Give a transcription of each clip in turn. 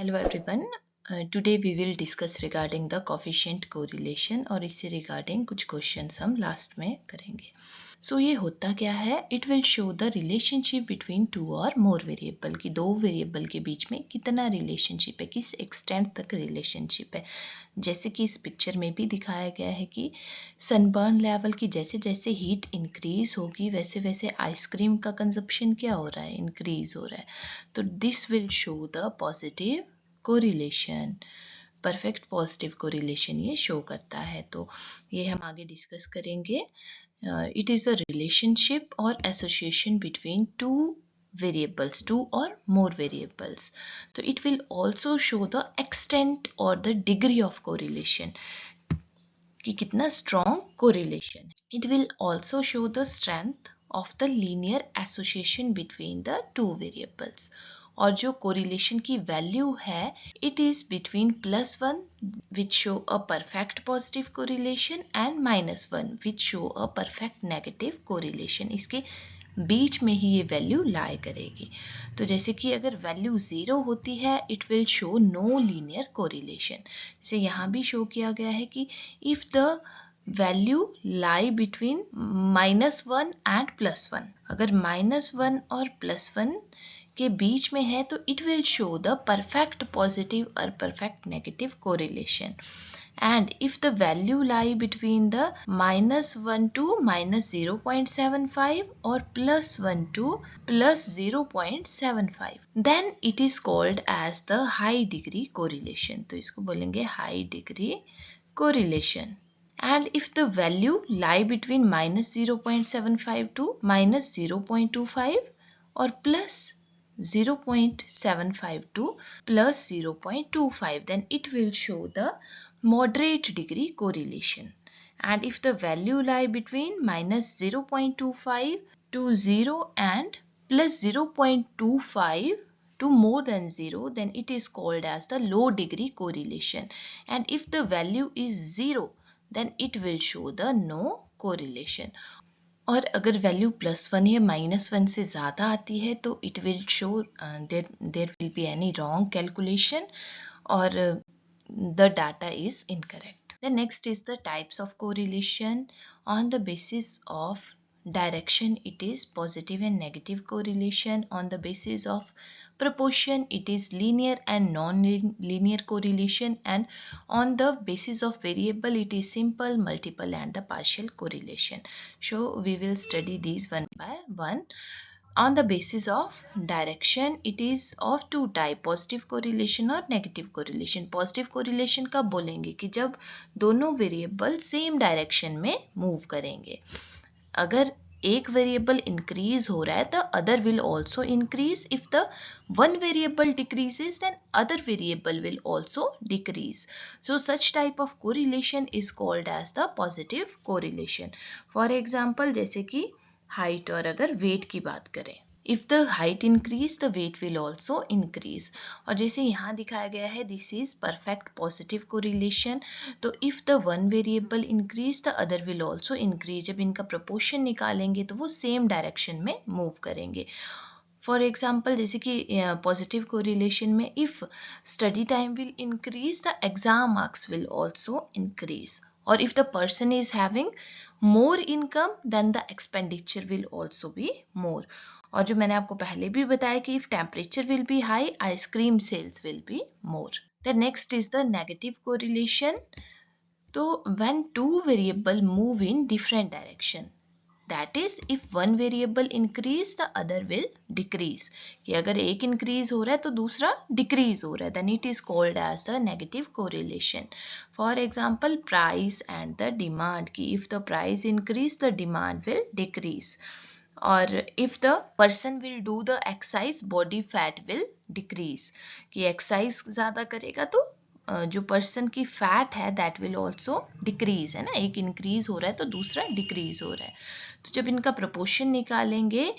Hello everyone. Today we will discuss regarding the coefficient correlation और इससे regarding कुछ questions हम last में करेंगे. So ये होता क्या है? It will show the relationship between two or more variable कि दो variable के बीच में कितना relationship है, किस extent तक relationship है. जैसे कि इस पिक्चर में भी दिखाया गया है कि सनबर्न लेवल की जैसे जैसे हीट इंक्रीज होगी वैसे वैसे आइसक्रीम का कंजप्शन क्या हो रहा है, इंक्रीज हो रहा है. तो this will show the positive correlation, perfect positive correlation ये शो करता है. तो ये हम आगे डिस्कस करेंगे. इट इज़ अ रिलेशनशिप और association between two variables, two or more variables. So it will also show the extent or the degree of correlation कि कितना strong correlation. It will also show the strength of the linear association between the two variables. और जो correlation की value है it is between +1 which show a perfect positive correlation and -1 which show a perfect negative correlation. इसके बीच में ही ये value लाई करेगी. तो जैसे कि अगर वैल्यू 0 होती है it will show no linear correlation. जैसे यहाँ भी शो किया गया है कि if the value lie between -1 and +1, अगर -1 और +1 के बीच में है तो it will show the perfect positive और perfect negative correlation. And if the value lie between the -1 to -0.75 or +1 to +0.75, then it is called as the high degree correlation. तो इसको बोलेंगे high degree correlation. And if the value lie between -0.75 to -0.25 or +0.75 to +0.25, then it will show the moderate degree correlation. And if the value lie between -0.25 to 0 and +0.25 to more than 0, then it is called as the low degree correlation. And if the value is 0, then it will show the no correlation. और अगर value +1 या -1 से ज़्यादा आती है तो it will show their will be any wrong calculation और the data is incorrect. The next is the types of correlation. On the basis of direction it is positive and negative correlation. On the basis of proportion it is linear and non-linear correlation, and on the basis of variable it is simple, multiple and the partial correlation. So we will study these one by one. On the basis of direction it is of two type, positive correlation और negative correlation. positive correlation कब बोलेंगे कि जब दोनों variable same direction में move करेंगे. अगर एक वेरिएबल इंक्रीज हो रहा है तो other will also increase. If the one variable decreases then other variable will also decrease. So such type of correlation is called as the positive correlation. For example जैसे कि height और अगर weight की बात करें, if the height increase the weight will also increase. और जैसे यहाँ दिखाया गया है this is perfect positive correlation. तो if the one variable increase the other will also increase. जब इनका प्रोपोर्शन निकालेंगे तो वो सेम डायरेक्शन में मूव करेंगे. फॉर एग्जाम्पल जैसे कि पॉजिटिव कोरिलेशन में if study time will increase the exam marks will also increase. और if the person is having more income then the expenditure will also be more. और जो मैंने आपको पहले भी बताया कि if temperature will be high ice cream sales will be more. The next is the negative correlation. तो when two variable move in different direction, that is if one variable increase the other will decrease. कि अगर एक increase हो रहा है तो दूसरा decrease हो रहा है, then it is called as the negative correlation. For example price and the demand, कि if the price increase the demand will decrease. और if the person will do the exercise body fat will decrease. कि exercise ज़्यादा करेगा तो जो person की fat है that will also decrease. है ना, एक इंक्रीज हो रहा है तो दूसरा डिक्रीज हो रहा है. तो जब इनका प्रोपोर्शन निकालेंगे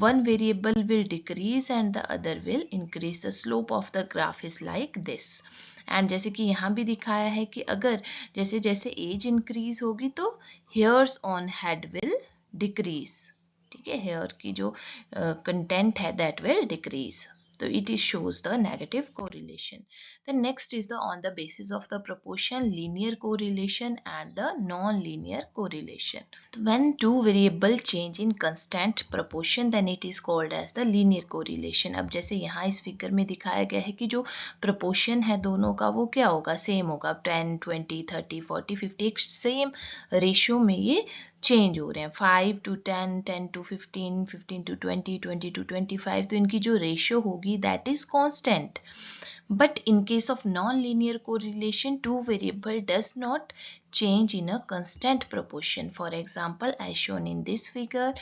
one variable will decrease and the other will increase. The slope of the graph is like this. And जैसे कि यहाँ भी दिखाया है कि अगर जैसे जैसे एज इंक्रीज होगी तो hairs on head will decrease. ठीक है, हेयर की जो कंटेंट है that will decrease. So it is shows the negative correlation. Then next is the on the basis of the proportion, linear correlation and the non-linear correlation. When two variable change in constant proportion then it is called as the linear correlation. अब जैसे यहाँ इस figure में दिखाया गया है कि जो proportion है दोनों का वो क्या होगा, सेम होगा. 10, 20, 30, 40, 50 एक सेम रेशियो में ये चेंज हो रहे हैं. 5 to 10, 10 to 15, 15 to 20, 20 to 25. तो इनकी जो रेशियो होगी that is constant. But in case of non-linear correlation, two variable does not change in a constant proportion. For example, as shown in this figure,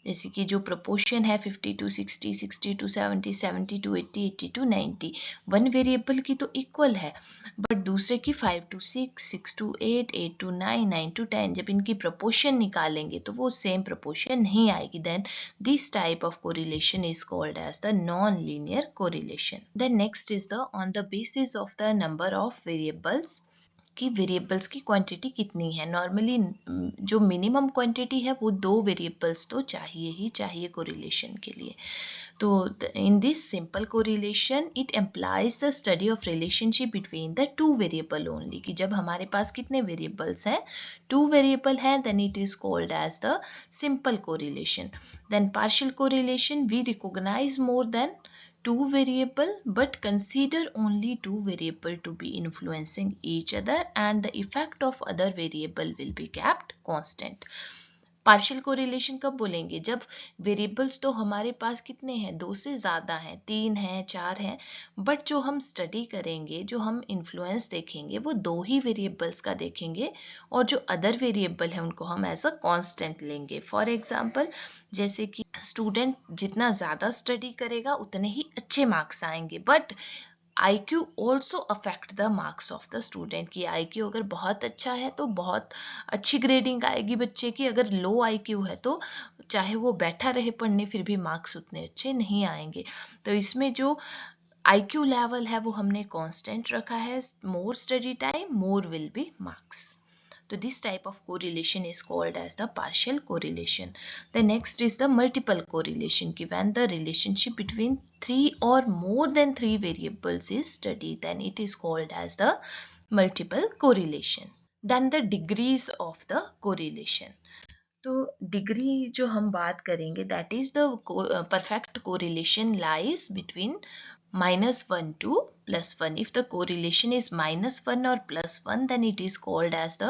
जैसे कि जो proportion है 50 to 60, 60 to 70, 70 to 80, 80 to 90, one variable की तो equal है, but दूसरे की 5 to 6, 6 to 8, 8 to 9, 9 to 10. जब इनकी proportion निकालेंगे तो वो सेम proportion नहीं आएगी. Then this type of correlation is called as the non-linear correlation. Then next is the on the basis of the number of variables कि वेरिएबल्स की quantity कितनी है. नॉर्मली जो मिनिमम क्वांटिटी है वो 2 वेरिएबल्स तो चाहिए ही चाहिए कोरिलेशन के लिए. तो in this simple correlation it implies the study of relationship between the two variable only. कि जब हमारे पास कितने वेरिएबल्स हैं, 2 वेरिएबल हैं, then it is called as the simple correlation. Then partial correlation, we recognize more than two variable but consider only two variable to be influencing each other and the effect of other variable will be kept constant. Partial correlation कब बोलेंगे, जब variables तो हमारे पास कितने हैं, 2 से ज़्यादा हैं, 3 हैं, 4 हैं, बट जो हम स्टडी करेंगे, जो हम इन्फ्लुएंस देखेंगे वो 2 ही वेरिएबल्स का देखेंगे और जो अदर वेरिएबल है उनको हम एज अ कांस्टेंट लेंगे. फॉर एग्जांपल जैसे कि स्टूडेंट जितना ज़्यादा स्टडी करेगा उतने ही अच्छे मार्क्स आएंगे, but IQ also affect the marks of the student. कि IQ अगर बहुत अच्छा है तो बहुत अच्छी ग्रेडिंग आएगी बच्चे की, अगर लो IQ है तो चाहे वो बैठा रहे पढ़ने फिर भी मार्क्स उतने अच्छे नहीं आएंगे. तो इसमें जो IQ लेवल है वो हमने कांस्टेंट रखा है. More study time more will be marks. So this type of correlation is called as the partial correlation. The next is the multiple correlation. When the relationship between 3 or more than 3 variables is studied, then it is called as the multiple correlation. Then the degrees of the correlation. तो degree जो हम बात करेंगे that is the perfect correlation lies between -1 to +1. If the correlation is -1 or +1 then it is called as the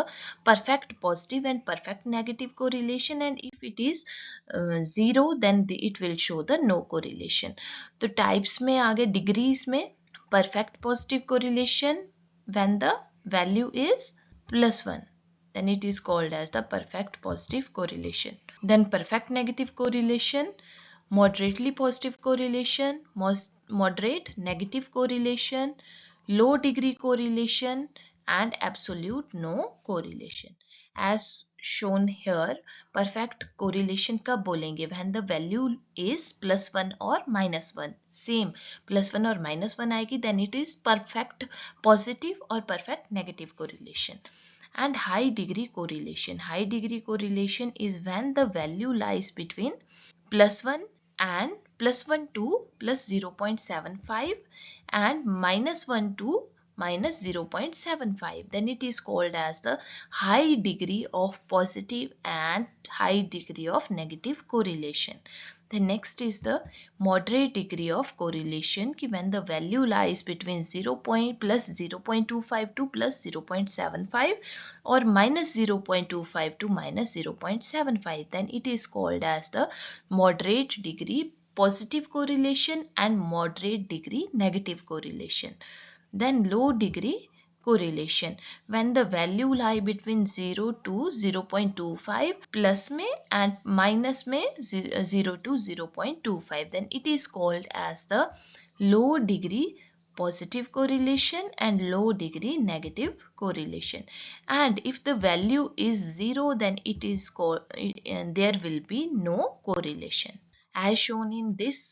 perfect positive and perfect negative correlation, and if it is 0 then it will show the no correlation. तो types में आगे degrees में perfect positive correlation when the value is +1 then it is called as the perfect positive correlation. Then perfect negative correlation, moderately positive correlation, moderate negative correlation, low degree correlation, and absolute no correlation. As shown here, perfect correlation कब बोलेंगे, when the value is +1 or -1. Same +1 or -1 आएगी then it is perfect positive or perfect negative correlation. And high degree correlation. High degree correlation is when the value lies between +1 and +1 to +0.75 and -1 to -0.75. Then it is called as the high degree of positive and high degree of negative correlation. The next is the moderate degree of correlation कि when the value lies between +0.25 to +0.75 or -0.25 to -0.75, then it is called as the moderate degree positive correlation and moderate degree negative correlation. Then low degree correlation when the value lie between 0 to 0.25 plus में and minus में 0 to 0.25, then it is called as the low degree positive correlation and low degree negative correlation. And if the value is 0 then it is there will be no correlation. As shown in this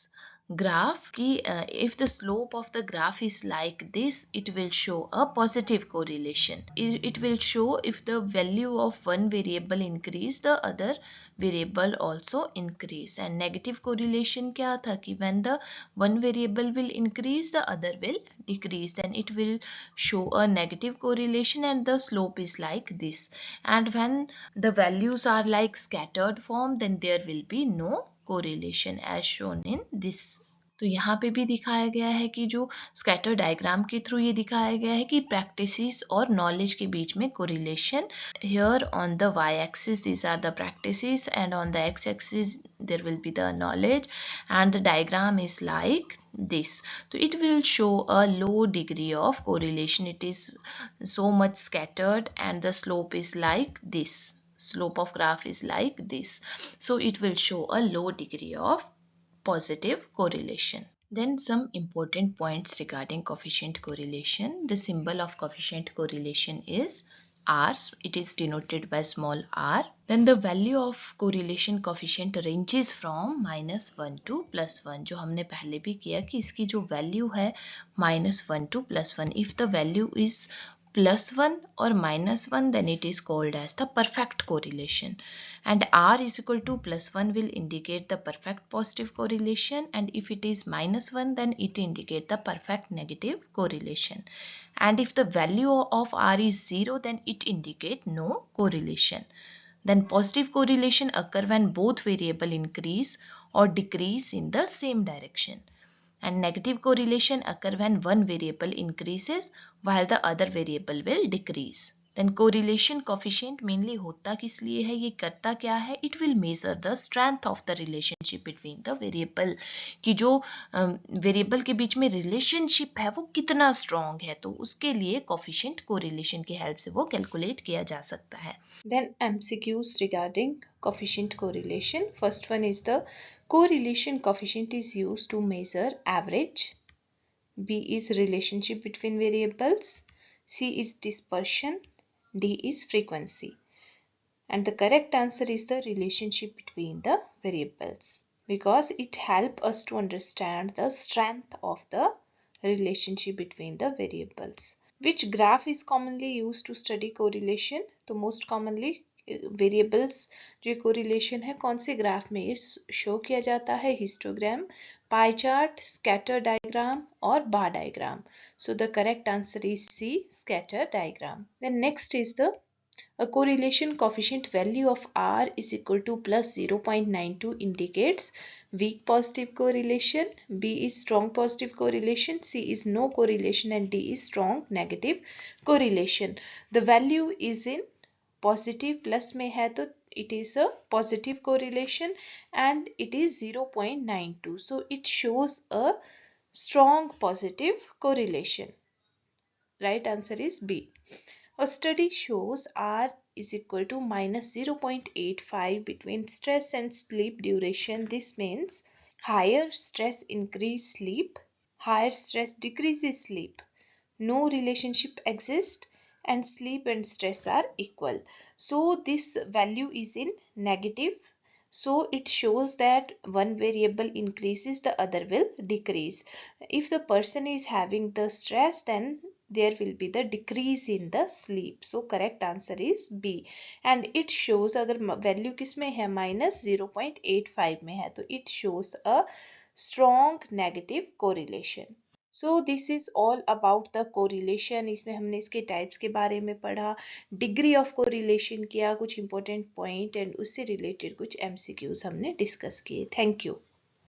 graph ki if the slope of the graph is like this, it will show a positive correlation. It will show if the value of one variable increase, the other variable also increase. And negative correlation kya tha ki when the one variable will increase, the other will decrease, then it will show a negative correlation and the slope is like this. And when the values are like scattered form, then there will be no correlation as shown in this. तो यहाँ पे भी दिखाया गया है कि जो scatter diagram के थ्रू ये दिखाया गया है कि प्रैक्टिसेस और नॉलेज के बीच में correlation. Here on the y axis these are the practices and on the x axis there will be the knowledge, and the diagram is like this. So it will show a low degree of correlation. It is so much scattered and the slope is like this. Slope of graph is like this. So it will show a low degree of positive correlation. Then some important points regarding coefficient correlation. The symbol of coefficient correlation is R. It is denoted by small r. Then the value of correlation coefficient ranges from -1 to +1. जो हमने पहले भी किया कि इसकी जो value है -1 to +1. If the value is +1 or -1, then it is called as the perfect correlation. And R is equal to +1 will indicate the perfect positive correlation, and if it is -1, then it indicate the perfect negative correlation. And if the value of R is 0, then it indicate no correlation. Then positive correlation occur when both variable increase or decrease in the same direction. And negative correlation occur when one variable increases while the other variable will decrease. Then correlation coefficient mainly होता किस लिए है, ये करता क्या है, it will measure the strength of the relationship between the variable, कि जो variable के बीच में relationship है वो कितना strong है, तो उसके लिए coefficient correlation की help से वो calculate किया जा सकता है. Then MCQs regarding coefficient correlation. First one is the correlation coefficient is used to measure average. B is relationship between variables. C is dispersion. D is frequency. And the correct answer is the relationship between the variables, because it helps us to understand the strength of the relationship between the variables. Which graph is commonly used to study correlation? तो most commonly variables जो correlation है कौन से graph में ये show किया जाता है? Histogram, pie chart, scatter diagram और बार diagram. So the correct answer is C, scatter diagram. Then next is the a correlation coefficient value of R is equal to plus 0.92 indicates weak positive correlation, B is strong positive correlation, C is no correlation, and D is strong negative correlation. The value is in positive, plus में है तो it is a positive correlation and it is 0.92. So it shows a strong positive correlation. Right answer is B. A study shows R is equal to minus 0.85 between stress and sleep duration. This means higher stress increase sleep, higher stress decreases sleep. No relationship exists and sleep and stress are equal. So this value is in negative. So it shows that one variable increases, the other will decrease. If the person is having the stress, then there will be the decrease in the sleep. So correct answer is B. And it shows अगर value किस में है minus 0.85 में है तो it shows a strong negative correlation. So this is all about the correlation. इसमें हमने इसके types के बारे में पढ़ा, degree of correlation किया, कुछ important point and उससे related कुछ MCQs हमने discuss किए. Thank you.